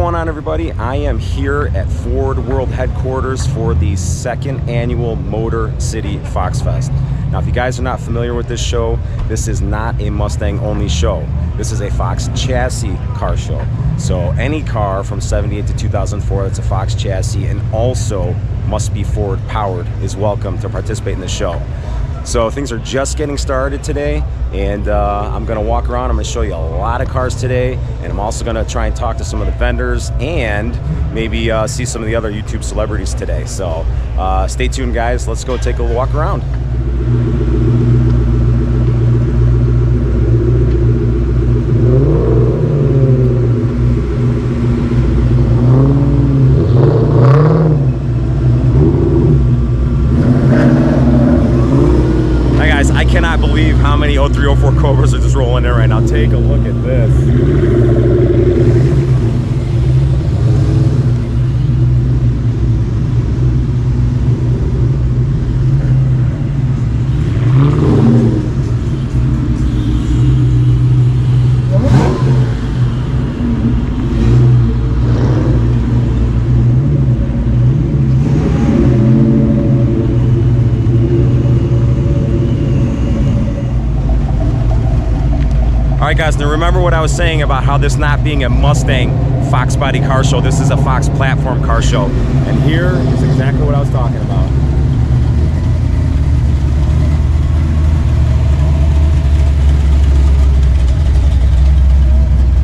going on, everybody? I am here at Ford World Headquarters for the second annual Motor City Foxfest. Now, if you guys are not familiar with this show, this is not a Mustang only show. This is a Fox chassis car show. So any car from 78 to 2004 that's a Fox chassis and also must be Ford powered is welcome to participate in the show. So things are just getting started today, and I'm gonna walk around. I'm gonna show you a lot of cars today, and I'm also gonna try and talk to some of the vendors and maybe see some of the other YouTube celebrities today. So stay tuned, guys. Let's go take a walk around. I cannot believe how many 0304 Cobras are just rolling in right now. Take a look at this. All right, guys, now remember what I was saying about how this not being a Mustang Foxbody car show. This is a Fox platform car show. And here is exactly what I was talking about.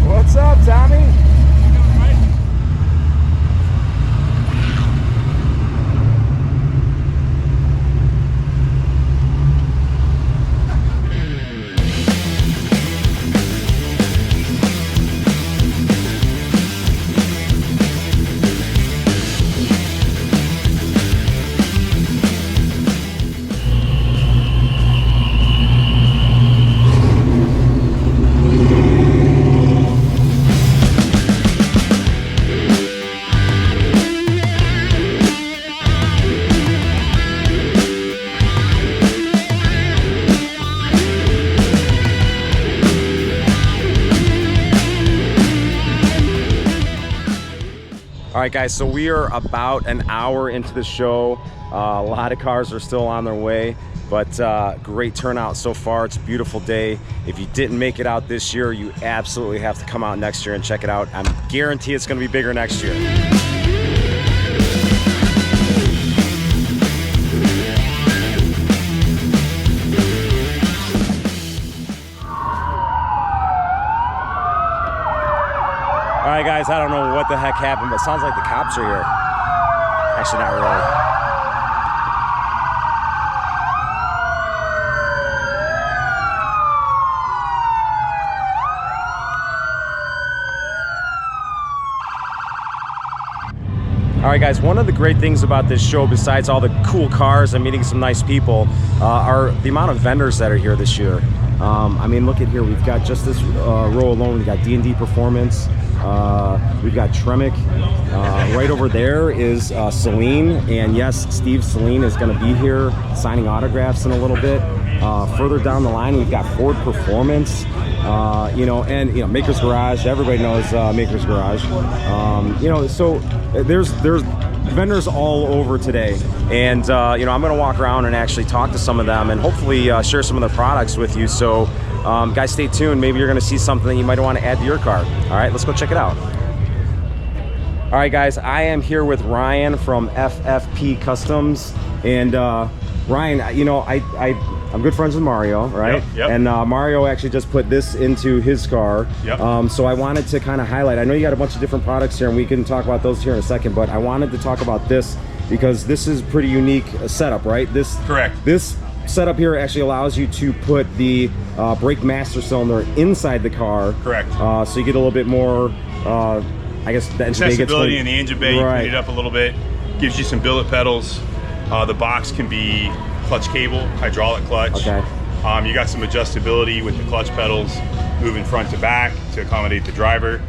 What's up, Tommy? All right, guys, so we are about an hour into the show. A lot of cars are still on their way, but great turnout so far. It's a beautiful day. If you didn't make it out this year, you absolutely have to come out next year and check it out. I guarantee it's going to be bigger next year. All right, guys, I don't know what the heck happened, but it sounds like the cops are here. Actually, not really. All right, guys, one of the great things about this show, besides all the cool cars and meeting some nice people, are the amount of vendors that are here this year. I mean, look at here. We've got just this row alone. We've got D&D Performance. We've got Tremec. Right over there is Celine, and yes, Steve Celine is going to be here signing autographs in a little bit. Further down the line, we've got Ford Performance, and Maker's Garage. Everybody knows Maker's Garage. So there's vendors all over today, and I'm going to walk around and actually talk to some of them and hopefully share some of their products with you. So guys, stay tuned. Maybe you're going to see something that you might want to add to your car. All right, let's go check it out. All right, guys, I am here with Ryan from FFP Customs, and Ryan, I'm good friends with Mario, right? Yep. And Mario actually just put this into his car. Yep. So I wanted to kind of highlight, I know you got a bunch of different products here, and we can talk about those here in a second, but I wanted to talk about this because this is a pretty unique setup, right? Correct. This setup here actually allows you to put the brake master cylinder inside the car. Correct. So you get a little bit more, I guess, the engine bay gets accessibility in the engine bay. You right. clean it up a little bit. Gives you some billet pedals. The box can be clutch cable, hydraulic clutch. Okay. You got some adjustability with the clutch pedals, moving front to back to accommodate the driver.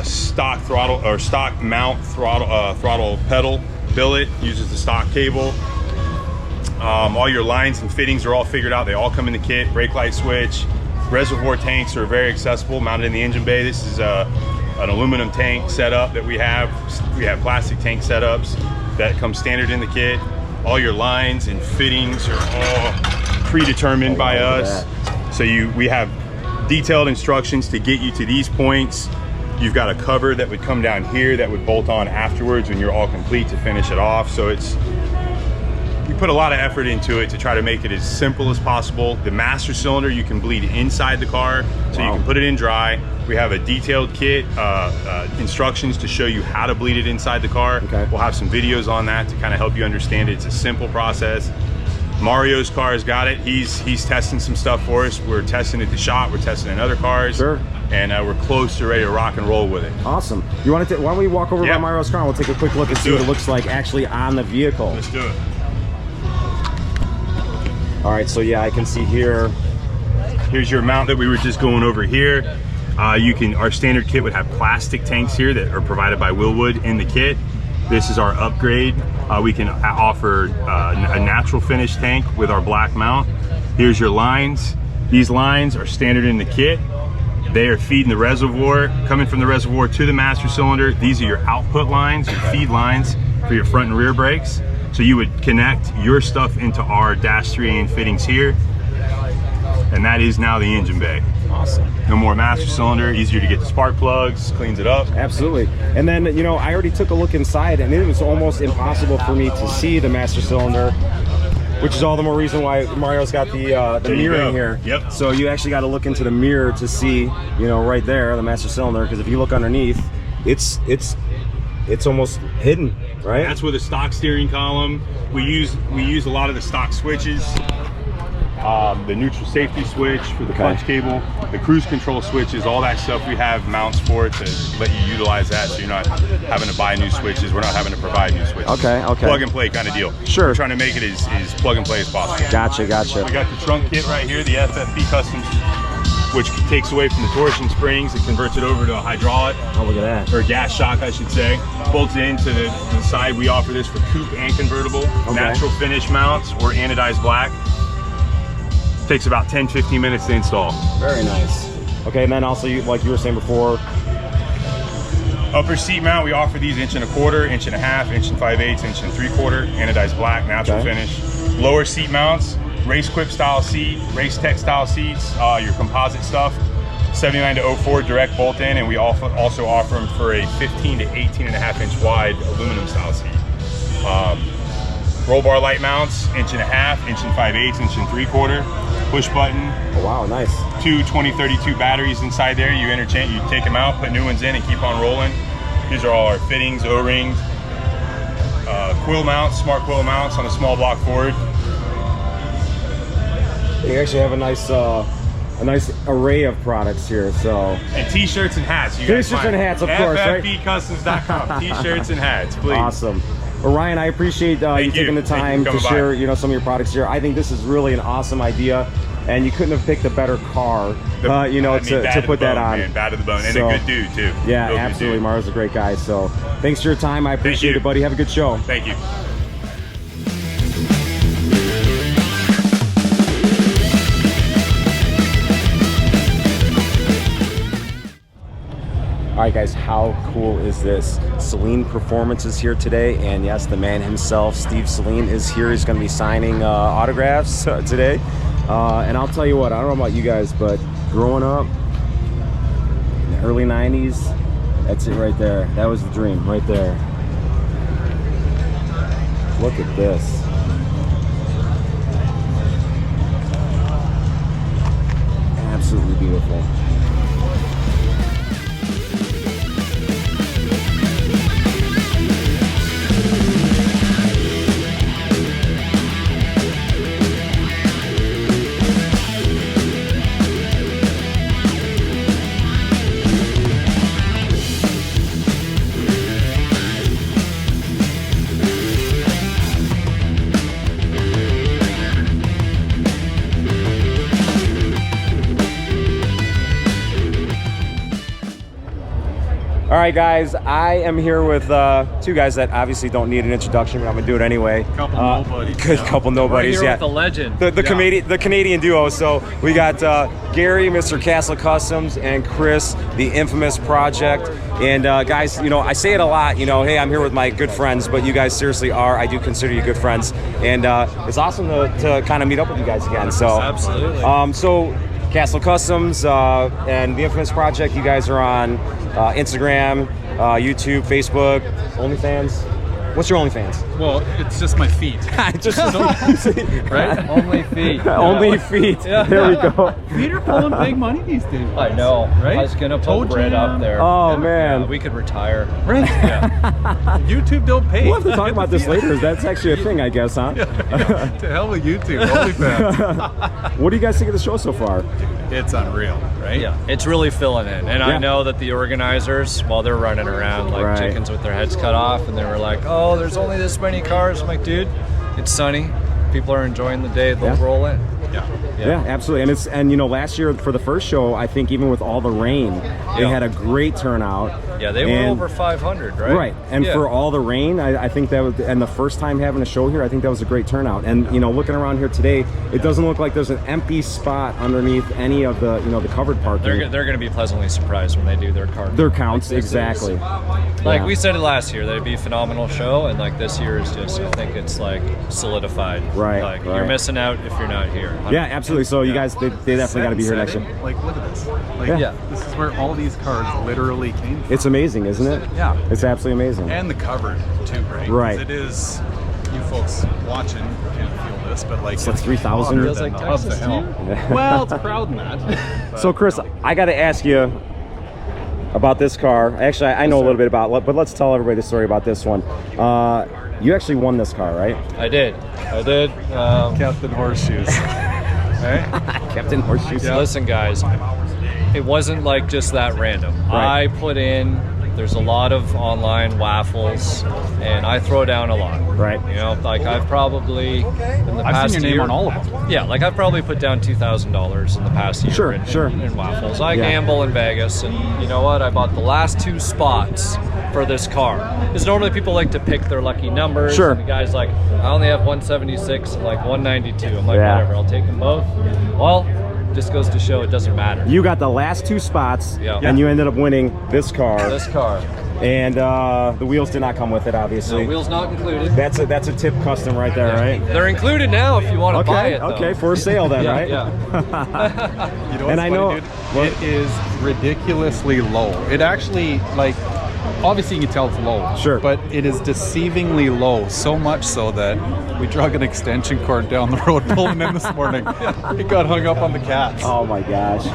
Stock throttle or stock mount throttle pedal billet uses the stock cable. All your lines and fittings are all figured out. They all come in the kit. Brake light switch. Reservoir tanks are very accessible, mounted in the engine bay. This is an aluminum tank setup that we have. We have plastic tank setups that come standard in the kit. All your lines and fittings are all predetermined by us. So we have detailed instructions to get you to these points. You've got a cover that would come down here that would bolt on afterwards when you're all complete to finish it off. So we put a lot of effort into it to try to make it as simple as possible. The master cylinder, you can bleed inside the car, so you can put it in dry. We have a detailed kit, instructions to show you how to bleed it inside the car. Okay. We'll have some videos on that to kind of help you understand it. It's a simple process. Mario's car has got it. He's testing some stuff for us. We're testing at the shop. We're testing in other cars. Sure. And we're close to ready to rock and roll with it. Awesome. You want to? Why don't we walk over by Mario's car and we'll take a quick look and see what it looks like actually on the vehicle. Let's do it. All right. So yeah, I can see here. Here's your mount that we were just going over here. Our standard kit would have plastic tanks here that are provided by Willwood in the kit. This is our upgrade. We can offer a natural finish tank with our black mount. Here's your lines. These lines are standard in the kit. They are feeding the reservoir, coming from the reservoir to the master cylinder. These are your output lines, your feed lines for your front and rear brakes. So you would connect your stuff into our -3AN fittings here. And that is now the engine bay. Awesome. No more master cylinder, easier to get the spark plugs, cleans it up. Absolutely. And then, you know, I already took a look inside and it was almost impossible for me to see the master cylinder, which is all the more reason why Mario's got the mirror in here. Yep. So you actually got to look into the mirror to see, you know, right there, the master cylinder, because if you look underneath, it's almost hidden, right? That's with a stock steering column. We use a lot of the stock switches. The neutral safety switch for the clutch cable, the cruise control switches, all that stuff we have mounts for to let you utilize that, so you're not having to buy new switches. We're not having to provide new switches. Okay. Plug and play kind of deal. Sure. We're trying to make it as plug and play as possible. Gotcha. We got the trunk kit right here, the FFP Customs, which takes away from the torsion springs and converts it over to a hydraulic. Oh, look at that. Or gas shock, I should say. Bolts into the side. We offer this for coupe and convertible. Okay. Natural finish mounts or anodized black. Takes about 10-15 minutes to install. Very nice. Okay, and then also, like you were saying before, upper seat mount, we offer these 1.25 inches, 1.5 inches, 1 5/8, 1 3/4 anodized black, natural finish. Lower seat mounts, race quip style seat, race tech style seats, your composite stuff, 79 to 04 direct bolt in, and we also offer them for a 15 to 18.5 inch wide aluminum style seat. Roll bar light mounts, 1.5 inches, 1 5/8, 1 3/4. Push button. Oh wow, nice. 2 2032 batteries inside there. You interchange, you take them out, put new ones in, and keep on rolling. These are all our fittings, O-rings, quill mounts, smart quill mounts on a small block Ford. You actually have a nice array of products here. So. And t-shirts and hats. T-shirts and hats, of course, right? FFPcustoms.com. T-shirts and hats, please. Awesome. Well, Ryan, I appreciate you taking the time to share, you know, some of your products here. I think this is really an awesome idea, and you couldn't have picked a better car, you know, to put that on. Man, bad to the bone, and a good dude too. Yeah, absolutely. Mario's a great guy. So, thanks for your time. I appreciate it, buddy. Have a good show. Thank you. All right, guys, how cool is this? Saleen Performance is here today, and yes, the man himself, Steve Saleen, is here. He's going to be signing autographs today. And I'll tell you what, I don't know about you guys, but growing up in the early 90s, that's it right there. That was the dream right there. Look at this. Absolutely beautiful. right, guys, I am here with two guys that obviously don't need an introduction, but I'm gonna do it anyway. Couple nobodies. Good couple nobodies. We're here yeah, with the legend. The Canadian duo. So we got Gary, Mr. KASL Customs, and Chris, the infamous Project. And guys, you know, I say it a lot. You know, hey, I'm here with my good friends, but you guys seriously are. I do consider you good friends, and it's awesome to kind of meet up with you guys again. So Absolutely. So KASL Customs and the infamous Project. You guys are on Instagram, YouTube, Facebook, OnlyFans. What's your OnlyFans? Well, it's just my feet. Right? Only feet. Only feet. Yeah. There we go. Feet are pulling big money these days. I know. Right? I was gonna Toe put Brent jam. up there. Oh Yeah. man. We could retire. Right? Yeah. YouTube don't pay. We'll have to talk about this later. That's actually a thing, I guess, huh? To hell with YouTube. OnlyFans. What do you guys think of the show so far? It's unreal, right? Yeah, it's really filling in. And Yeah. I know that the organizers, while they're running around like Right. chickens with their heads cut off, and they were like, oh, there's only this many cars. I'm like, dude, it's sunny. People are enjoying the day. They'll Yeah. roll in. Yeah, absolutely. And you know, last year for the first show, I think even with all the rain, they Yeah. had a great turnout. Yeah, they were And- over 500, right? Right, and Yeah. for all the rain, I think that was, and the first time having a show here, I think that was a great turnout. And you know, looking around here today, it doesn't look like there's an empty spot underneath any of the, you know, the covered parking. They're going to be pleasantly surprised when they do their car. Their counts, Like this is- exactly. Like Yeah. we said it last year, that it'd be a phenomenal show, and like this year is just, I think it's like solidified. Right, Like right. you're missing out if you're not here. Yeah, absolutely. So you guys, they definitely got to be here next year. Like, look at this. Like, Yeah. this is where all these cars literally came from. It's amazing, isn't it? Yeah. It's absolutely amazing. And the covered too, right? 'Cause Right. It is. You folks watching can't feel this, but like It's like 3,000. hotter Feels than like the hub Texas to hell. you? Well, it's a crowd in that. So Chris, I got to ask you about this car. Actually, I know a little bit about it, but let's tell everybody the story about this one. You actually won this car, right? I did. Captain Horseshoes. Right? Captain Horseshoes. Listen, guys, it wasn't like just that random. Right. I put in, there's a lot of online waffles, and I throw down a lot. Right. You know, like I've probably, in the I've past seen your name year, on all of them. Yeah, like I've probably put down $2,000 in the past year Sure, in, sure. in waffles. I Yeah. gamble in Vegas, and you know what? I bought the last 2 spots for this car. Because normally people like to pick their lucky numbers. Sure. And the guy's like, I only have 176 and like 192. I'm like, Yeah. whatever, I'll take them both. Well, just goes to show it doesn't matter. You got the last 2 spots, Yeah. and you ended up winning this car. This car, And the wheels did not come with it, obviously. no, wheels not included. That's a tip custom right there, right? They're included now if you want to buy Okay, it. Though. okay, for sale then, Yeah, right? yeah. You know what's And I funny, know- dude? what? It is ridiculously low. It actually, like, obviously you can tell it's low. Sure. But it is deceivingly low, so much so that we drug an extension cord down the road pulling in this morning. It got hung up on the cats. Oh my gosh.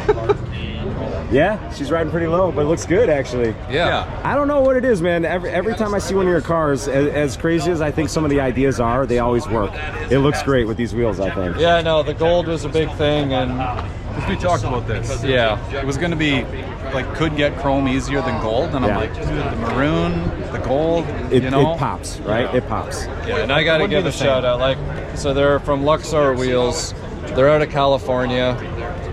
Yeah, she's riding pretty low, but it looks good actually. Yeah. I don't know what it is, man. Every time I see one of your cars, as crazy as I think some of the ideas are, they always work. It looks great with these wheels, I think. Yeah, no, the gold was a big thing, and Because we talked about this. yeah. It was going to be, like, could get chrome easier than gold. And Yeah. I'm like, dude, the maroon, the gold, It, you know? it pops, right? Yeah. It pops. Yeah, and I got to Wouldn't be give the a same. shout out. Like, so they're from Luxor Wheels. They're out of California.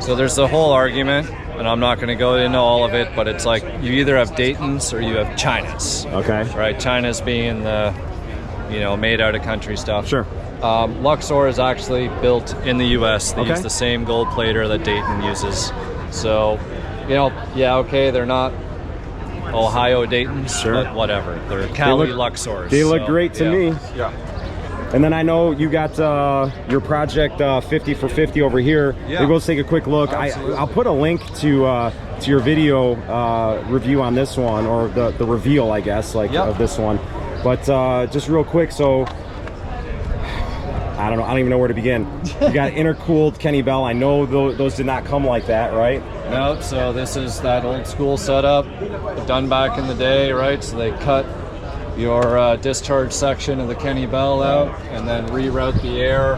So there's the whole argument, and I'm not going to go into all of it, but it's like you either have Dayton's or you have China's. Okay. Right? China's being the, you know, made out of country stuff. Sure. Luxor is actually built in the U.S. They Okay. use the same gold plater that Dayton uses. So, you know, yeah, okay, they're not Ohio Dayton's, Sure. but whatever. They're Cali look- Luxors. They look so, great to yeah. me. Yeah. And then I know you got your project 50 for 50 over here. Yeah. We'll go take a quick look. Absolutely. I'll put a link to your video review on this one, or the reveal, I guess, like Yep. of this one. But just real quick, so I don't know. I don't even know where to begin. You got intercooled Kenny Bell. I know those did not come like that, right? Nope, so this is that old school setup done back in the day, right? So they cut your discharge section of the Kenny Bell out and then reroute the air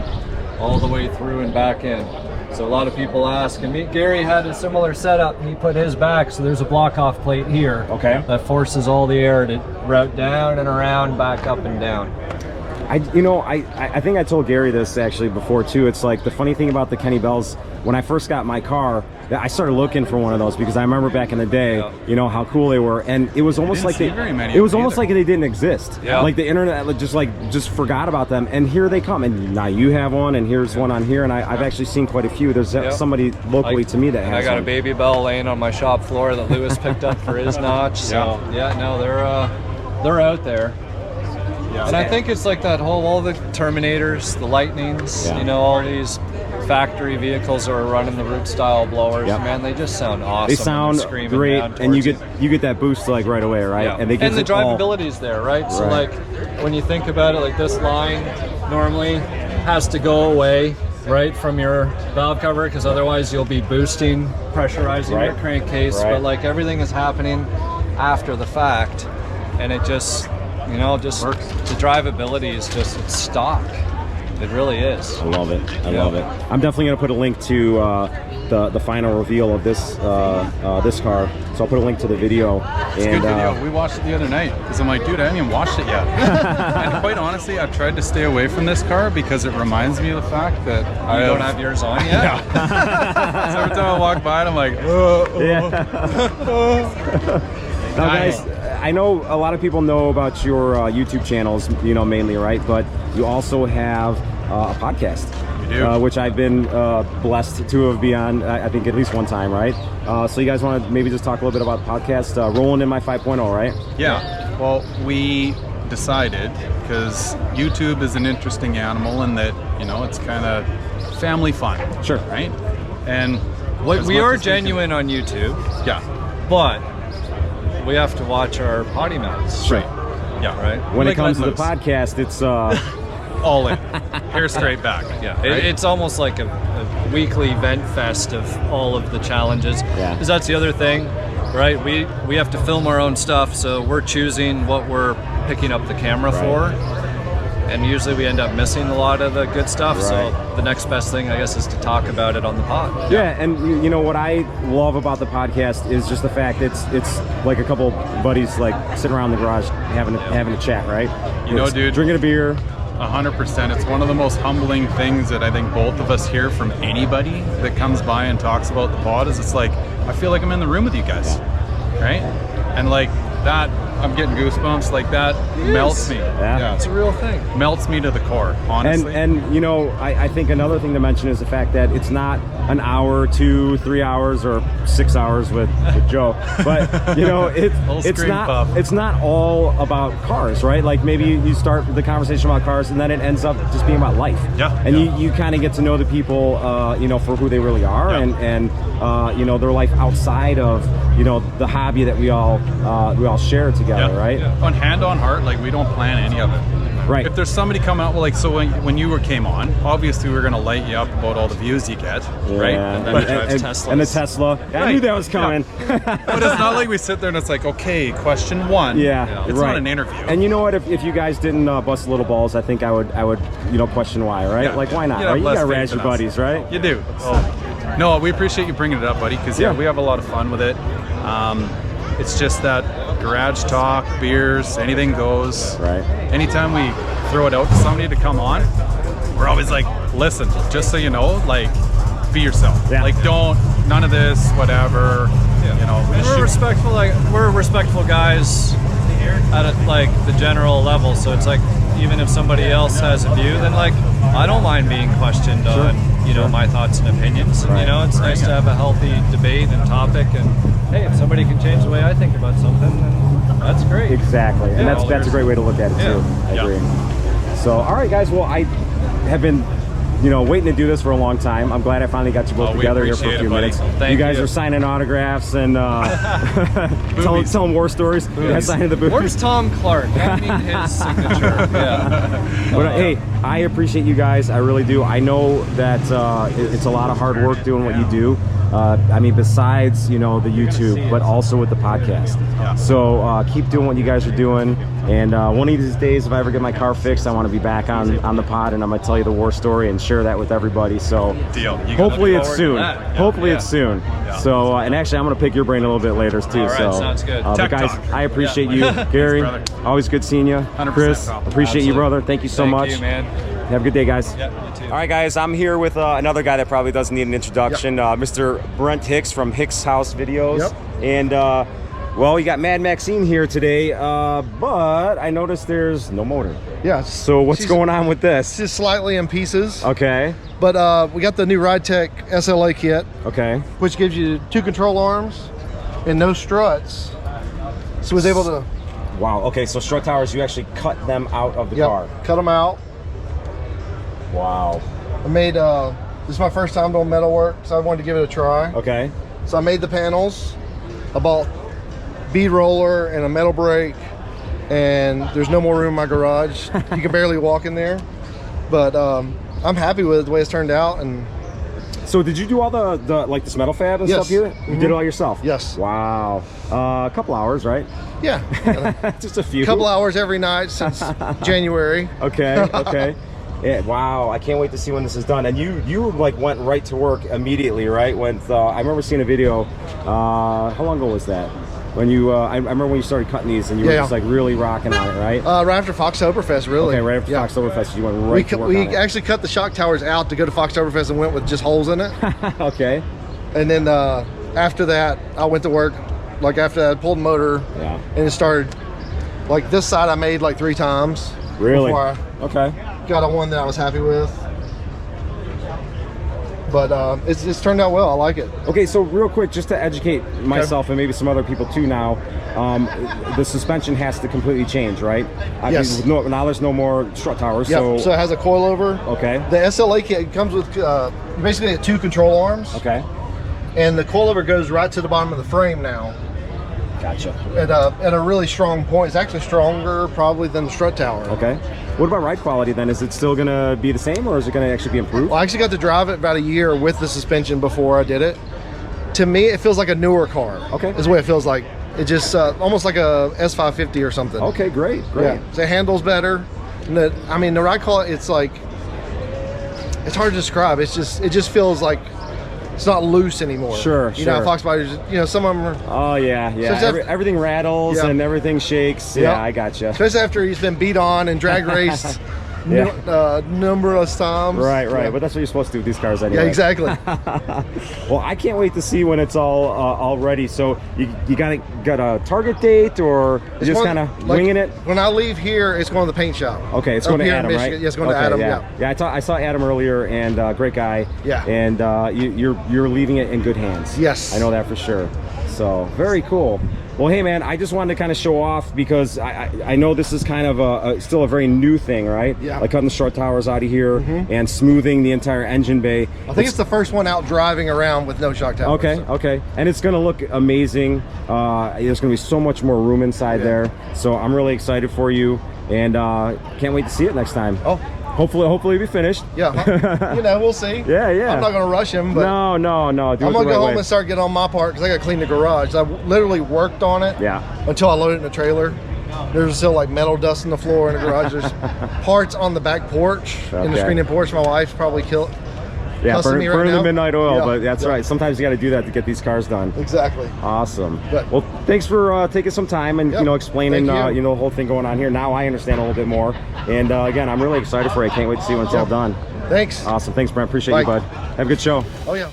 all the way through and back in. So a lot of people ask, and Gary had a similar setup. He put his back, so there's a block-off plate here. Okay. That forces all the air to route down and around, back up and down. I think I told Gary this actually before too. It's like the funny thing about the Kenny Bells, when I first got my car, I started looking for one of those because I remember back in the day, Yeah. you know, how cool they were, and it was almost like see very many it was of them almost either. like they didn't exist. Yeah. Like the internet just forgot about them, and here they come, and now you have one, and here's one on here, and I've actually seen quite a few. There's somebody locally to me that has I got one. a Baby Bell laying on my shop floor that Lewis picked up for his notch. So yeah, no, they're out there. Yeah. And I think it's like that whole, all the Terminators, the Lightnings, Yeah. you know, all these factory vehicles that are running the root style blowers. Yep. Man, they just sound awesome. They when sound they're screaming great, down and you towards get that boost like right away, right? Yeah. And they the it all- drivability is there, right? So Right. like when you think about it, like this line normally has to go away, right, from your valve cover, because otherwise you'll be boosting, pressurizing Right. your crankcase. Right. But like everything is happening after the fact, and it just, you know, just works. The drivability is just, it's stock. It really is. I love it. I Yeah. love it. I'm definitely gonna put a link to the final reveal of this this car. So I'll put a link to the video. It's a good video. We watched it the other night because I'm like, dude, I haven't even watched it yet. And quite honestly, I've tried to stay away from this car because it reminds me of the fact that I You don't have yours on yet? So every time I walk by it, I'm like, Now, guys, I know a lot of people know about your YouTube channels, you know, mainly, right? But you also have a podcast. We do. Which I've been blessed to have been on, I think, at least one time, right? So you guys want to maybe just talk a little bit about the podcast, Rolling in My 5.0, right? Yeah. Well, we decided, because YouTube is an interesting animal in that, you know, it's kind of family fun. Sure. Right? And as We much are as we can- genuine on YouTube, Yeah. but we have to watch our potty mouths. Sure. Yeah. Right? When it Like comes to let the loose. podcast, it's All in. Hair straight back. Yeah, Right? it's almost like a weekly vent fest of all of the challenges. Yeah. Because that's the other thing, right? We have to film our own stuff, so we're choosing what we're picking up the camera Right. for. And usually we end up missing a lot of the good stuff. Right. So the next best thing, I guess, is to talk about it on the pod. Yeah, and you know what I love about the podcast is just the fact it's like a couple buddies like sitting around the garage having a chat, right? You know, It's dude. drinking a beer. 100%. It's one of the most humbling things that I think both of us hear from anybody that comes by and talks about the pod is it's like, I feel like I'm in the room with you guys, right? And like that, I'm getting goosebumps. Like that melts me. Yeah. It's a real thing. Melts me to the core, honestly. And you know, I think another thing to mention is the fact that it's not an hour, 2, 3 hours, or 6 hours with Joe, but you know, it's not all about cars, right? Like maybe you start the conversation about cars, and then it ends up just being about life. Yeah. And Yeah. you kind of get to know the people, you know, for who they really are, Yeah. and you know, their life outside of, you know, the hobby that we all share together, right? On hand on heart, like we don't plan any of it. Right. If there's somebody come out, well, like, so when you came on, obviously we're going to light you up about all the views you get, right? Yeah, And then he drives Teslas. and the Tesla. I knew Right. that was coming. But it's not like we sit there and it's like, okay, question one. Yeah, It's right. not an interview. And you know what? If you guys didn't bust little balls, I think I would you know, question why, right? Yeah. Like, why not? You Right? have You less gotta faith razz in your us. buddies, right? You do. No, we appreciate you bringing it up, buddy, because Yeah. we have a lot of fun with it. It's just that garage talk, beers, anything goes. Right. Anytime we throw it out to somebody to come on, we're always like, listen, just so you know, like, be yourself. Yeah. Like, none of this, whatever. You know, And we're respectful, like we're respectful guys at like the general level. So it's like even if somebody else has a view, then like I don't mind being questioned on, you know, my thoughts and opinions. And you know, it's nice to have a healthy debate and topic. And hey, if somebody can change the way I think about something, then that's great. Exactly. And Yeah, that's a great way to look at it too. Yeah. I agree. So, all right, guys. Well, I have been, you know, waiting to do this for a long time. I'm glad I finally got you both we together here for a appreciate few it, buddy. minutes. Thank you guys you. are signing autographs and telling war stories. Yeah, signing the boobies. Where's Tom Clark? I need his signature. Yeah. But hey, I appreciate you guys. I really do. I know that it's a lot of hard work doing what you do. I mean, besides, you know, the YouTube, but also with the podcast. So keep doing what you guys are doing. And one of these days, if I ever get my car fixed, I want to be back on the pod, and I'm going to tell you the war story and share that with everybody. So Deal. You hopefully got it's forward to soon. that. Hopefully Yeah. it's soon. So, and actually, I'm going to pick your brain a little bit later too. All right, so, sounds good. But Tech guys, talk. I appreciate you, Gary. brother. Always good seeing you. 100%, Chris, pal. appreciate you, Absolutely. brother. Thank you so Thank much. you, man. Have a good day, guys. Yeah, you too. All right, guys, I'm here with another guy that probably doesn't need an introduction, Mr. Brent Hicks from Hickshouse Videos. Yep. And, well, you got Mad Maxine here today, but I noticed there's no motor. Yeah. So what's going on with this? Just slightly in pieces. Okay. But we got the new RideTech SLA kit, Okay. which gives you 2 control arms and no struts. So I was able to Wow. Okay, so strut towers, you actually cut them out of the car. cut them out. Wow. I made, this is my first time doing metal work, so I wanted to give it a try. Okay. So I made the panels. I bought bead roller and a metal brake, and there's no more room in my garage. You can barely walk in there. But I'm happy with the way it's turned out. And So did you do all the like this metal fab and Yes. stuff here? You did it all yourself? Yes. Wow. A couple hours, right? yeah, Just a few. a couple hours every night since January. Okay. Okay. Yeah, wow, I can't wait to see when this is done. And you like went right to work immediately, right? When I remember seeing a video. How long ago was that? When you, I remember when you started cutting these, and you were just like really rocking on it, right? Right after Foxtoberfest, really. Okay, right after Foxtoberfest, you went right to work We on it. actually cut the shock towers out to go to Foxtoberfest and went with just holes in it. Okay. And then after that, I went to work. Like after that, I pulled the motor, Yeah. and it started. Like this side, I made like 3 times. Really? Before I Okay. got a one that I was happy with. But it's turned out well. I like it. Okay, so real quick, just to educate myself and maybe some other people too now, the suspension has to completely change, right? Yes. Now there's no more strut towers, Yeah. so... So it has a coilover. Okay. The SLA kit comes with basically 2 control arms. Okay. And the coilover goes right to the bottom of the frame now. Gotcha. At a really strong point. It's actually stronger probably than the strut tower. Okay. What about ride quality then? Is it still going to be the same, or is it going to actually be improved? Well, I actually got to drive it about a year with the suspension before I did it. To me, it feels like a newer car. Okay. Is the way it feels like. It just almost like a S550 or something. Okay, great, great. Yeah. So it handles better. And the ride quality, it's like, it's hard to describe. It just feels like it's not loose anymore. Sure, You know, sure. Foxbody, some of them are, Oh, yeah, yeah. So it's Everything rattles Yeah. and everything shakes. Yeah, Yep. I gotcha. especially after he's been beat on and drag raced numerous times. Right, right. Yeah. But that's what you're supposed to do with these cars anyway. Yeah, exactly. Well, I can't wait to see when it's all ready. So you got a target date, or you just kind of winging it? When I leave here, it's going to the paint shop. Okay, it's Up going to here in Adam, Michigan. right? Yeah, it's going to Okay, Adam. Yeah, Yeah. I saw Adam earlier, and great guy. Yeah. And you're leaving it in good hands. Yes. I know that for sure. So very cool. Well, hey man, I just wanted to kind of show off because I know this is kind of still a very new thing, right? Yeah. Like cutting the short towers out of here and smoothing the entire engine bay. I think it's the first one out driving around with no shock towers. Okay, okay. And it's going to look amazing. There's going to be so much more room inside there. So I'm really excited for you, and can't wait to see it next time. Oh. Hopefully it'll be finished. Yeah. We'll see. Yeah, yeah. I'm not going to rush him, but No. Do I'm it going the to right go home way. and start getting on my part because I got to clean the garage. I literally worked on it until I loaded it in the trailer. There's still like metal dust in the floor in the garage. There's parts on the back porch, in the Okay. screening porch. My wife's probably cussing me right burn now. the midnight oil, Yeah. but that's Yeah. right. Sometimes you got to do that to get these cars done. Exactly. Awesome. But- Well, thanks for taking some time and Yep. explaining Thank you. the whole thing going on here. Now I understand a little bit more, and again, I'm really excited for it. I can't wait to see when it's all done. Thanks. Awesome. Thanks, Brent. Appreciate you, Bye. bud. Have a good show. Oh yeah.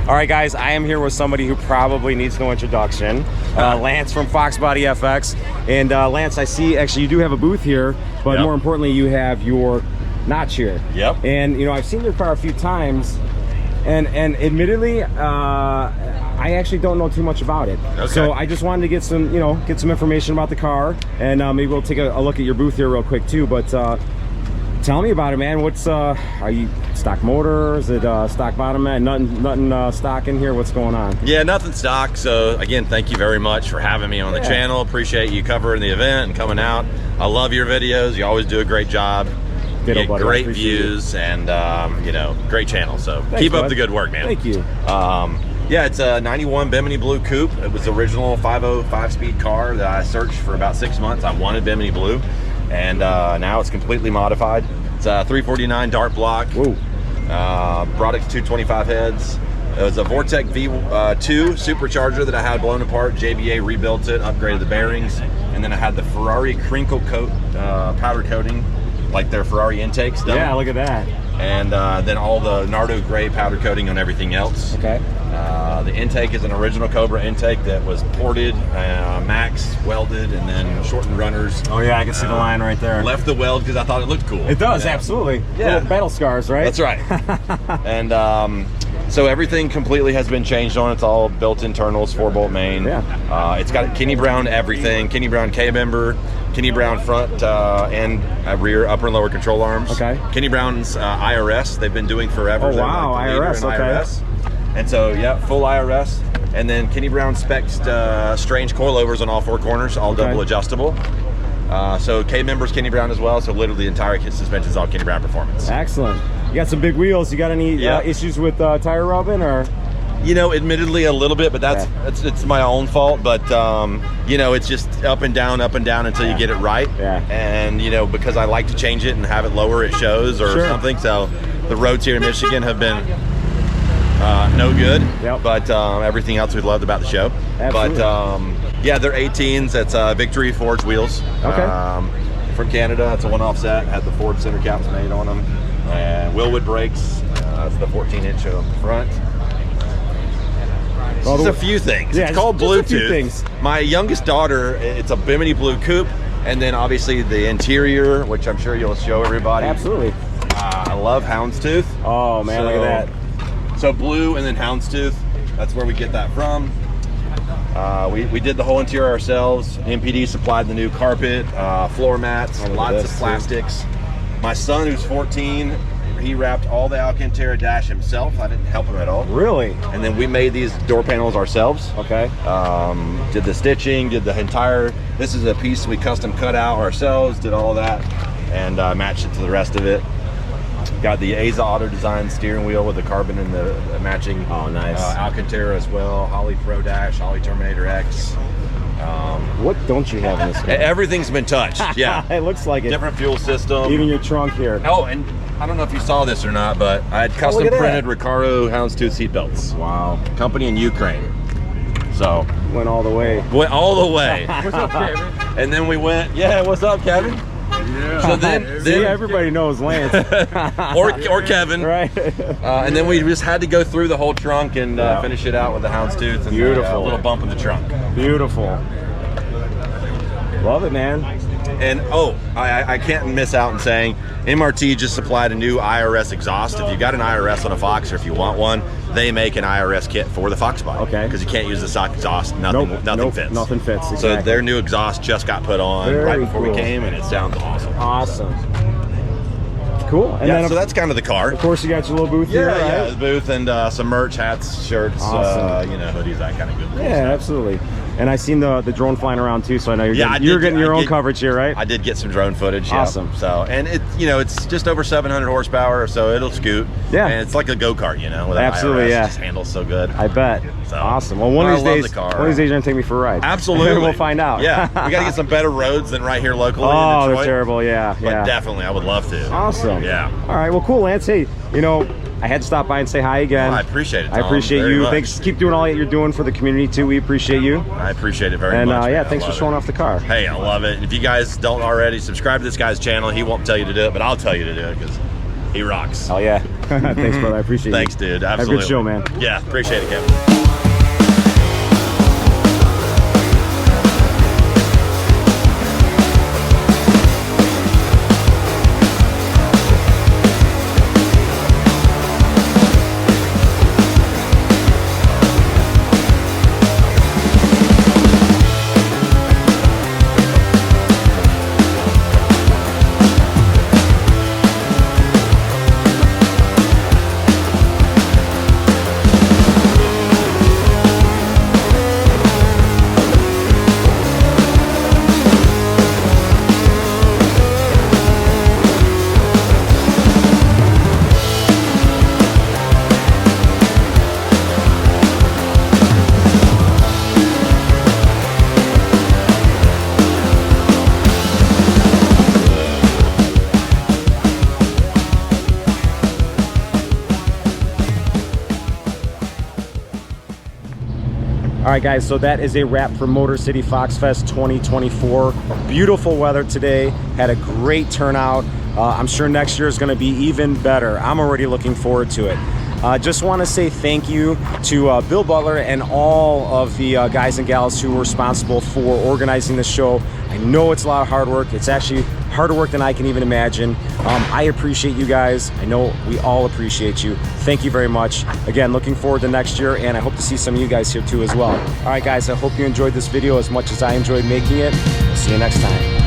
All right, guys, I am here with somebody who probably needs no introduction, Lance from FoxbodyFX. And Lance, I see actually you do have a booth here, but Yep. more importantly, you have your notch here. Yep. And I've seen your car a few times, and admittedly, I actually don't know too much about it. Okay. So I just wanted to get some information about the car, and maybe we'll take a look at your booth here real quick too. But tell me about it, man. What's are you stock motor? Is it stock bottom end? Nothing stock in here. What's going on? Yeah, nothing stock. So again, thank you very much for having me on the channel. Appreciate you covering the event and coming out. I love your videos. You always do a great job. You get great views and you know, great channel. So keep up the good work, man. Thank you. Yeah, it's a 91 Bimini Blue Coupe. It was the original 5.0 car that I searched for about 6 months. I wanted Bimini Blue, and now it's completely modified. It's a 349 dart block. Whoa. Brought it to 225 heads. It was a Vortec V2 supercharger that I had blown apart. JBA rebuilt it, upgraded the bearings, and then I had the Ferrari crinkle coat powder coating, like their Ferrari intakes done. Yeah, look at that. And then all the Nardo gray powder coating on everything else. Okay. The intake is an original Cobra intake that was ported, max welded, and then shortened runners. Oh yeah, I can see the line right there. Left the weld because I thought it looked cool. It does, absolutely. Yeah. Little battle scars, right? That's right. And so everything completely has been changed on. It's all built internals, 4-bolt main. Yeah. It's got Kenny Brown everything. Kenny Brown K-member, Kenny Brown front and rear upper and lower control arms. Okay. Kenny Brown's IRS. They've been doing forever. Oh wow, IRS. Okay. IRS. And so yeah, full IRS. And then Kenny Brown specced strange coilovers on all 4 corners, all double adjustable. So K-member's Kenny Brown as well. So literally the entire suspension is all Kenny Brown performance. Excellent. You got some big wheels. You got any issues with tire rubbing or? You know, admittedly a little bit, but that's it's my own fault. But you know, it's just up and down until you get it right. Yeah. And you know, because I like to change it and have it lower, it shows or something. So the roads here in Michigan have been no good. Yep. But everything else we loved about the show. Absolutely. But yeah, they're 18s. It's Victory Forged wheels. Okay. From Canada. It's a one-off set. Had the Ford center caps made on them. And Willwood brakes. It's the 14-inch on the front. Just a few things. Yeah, it's called just Bluetooth. a few things. My youngest daughter, it's a Bimini Blue Coupe, and then obviously the interior, which I'm sure you'll show everybody. Absolutely. I love houndstooth. Oh man, look at that. So blue and then houndstooth. That's where we get that from. We did the whole interior ourselves. MPD supplied the new carpet, floor mats, lots of plastics. My son, who's 14, he wrapped all the Alcantara dash himself. I didn't help him at all. Really? And then we made these door panels ourselves. Okay. Did the stitching, did the entire, this is a piece we custom cut out ourselves, did all that, and matched it to the rest of it. Got the Aza Auto Design steering wheel with the carbon and the matching Alcantara as well. Holly Pro Dash, Holly Terminator X. What don't you have in this car? Everything's been touched, yeah. It looks like it. Different fuel system. Even your trunk here. Oh, and I don't know if you saw this or not, but I had custom printed Recaro Houndstooth seat belts. Wow. Company in Ukraine. So went all the way. Went all the way. What's up, Kevin? And then we went, yeah, what's up, Kevin? Yeah. So then See, everybody knows Lance. or Kevin. Right. And then we just had to go through the whole trunk and finish it out with the Houndstooth and Beautiful. a little bump in the trunk. Beautiful. Love it, man. And I can't miss out on saying MRT just supplied a new IRS exhaust. If you got an IRS on a Fox or if you want one, they make an IRS kit for the Foxbody. Okay. Because you can't use the stock exhaust. Nothing fits. Nothing fits. Exactly. So their new exhaust just got put on right before we came, and it sounds awesome. Awesome. Cool. And Yeah, then so that's kind of the car. of course you got your little booth here, right? Yeah, the booth and some merch, hats, shirts, Awesome. you know, hoodies, that kind of good. Yeah, absolutely. And I seen the drone flying around too, so I know you're getting your own coverage here, right? I did get some drone footage. Awesome. Yeah. So, and it's just over 700 horsepower, so it'll scoot. Yeah. And it's like a go-kart, you know, with Absolutely, IRS. yeah. It just handles so good. I bet. So, awesome. Well, one of these I love days, the car. one of these days, you're gonna take me for a ride. Absolutely. We'll find out. Yeah. We got to get some better roads than right here locally in Oh, Detroit. they're terrible. Yeah, But yeah. definitely, I would love to. Awesome. Yeah. All right. Well, cool, Lance. Hey, you know, I had to stop by and say hi again. Well, I appreciate it, I Tom, appreciate very you. much. Thanks. Keep doing all that you're doing for the community too. We appreciate you. I appreciate it very And much. yeah, man. thanks I for love showing it. off the car. Hey, I love it. If you guys don't already subscribe to this guy's channel, he won't tell you to do it, but I'll tell you to do it because he rocks. Oh yeah. Thanks, brother. I appreciate Thanks, you. dude. Have a Absolutely. good show, man. Yeah, appreciate it, Kevin. All right, guys, so that is a wrap for Motor City Foxfest 2024. Beautiful weather today, had a great turnout. I'm sure next year is going to be even better. I'm already looking forward to it. Just want to say thank you to Bill Butler and all of the guys and gals who were responsible for organizing the show. I know it's a lot of hard work. It's actually harder work than I can even imagine. I appreciate you guys. I know we all appreciate you. Thank you very much. Again, looking forward to next year, and I hope to see some of you guys here too as well. All right, guys, I hope you enjoyed this video as much as I enjoyed making it. See you next time.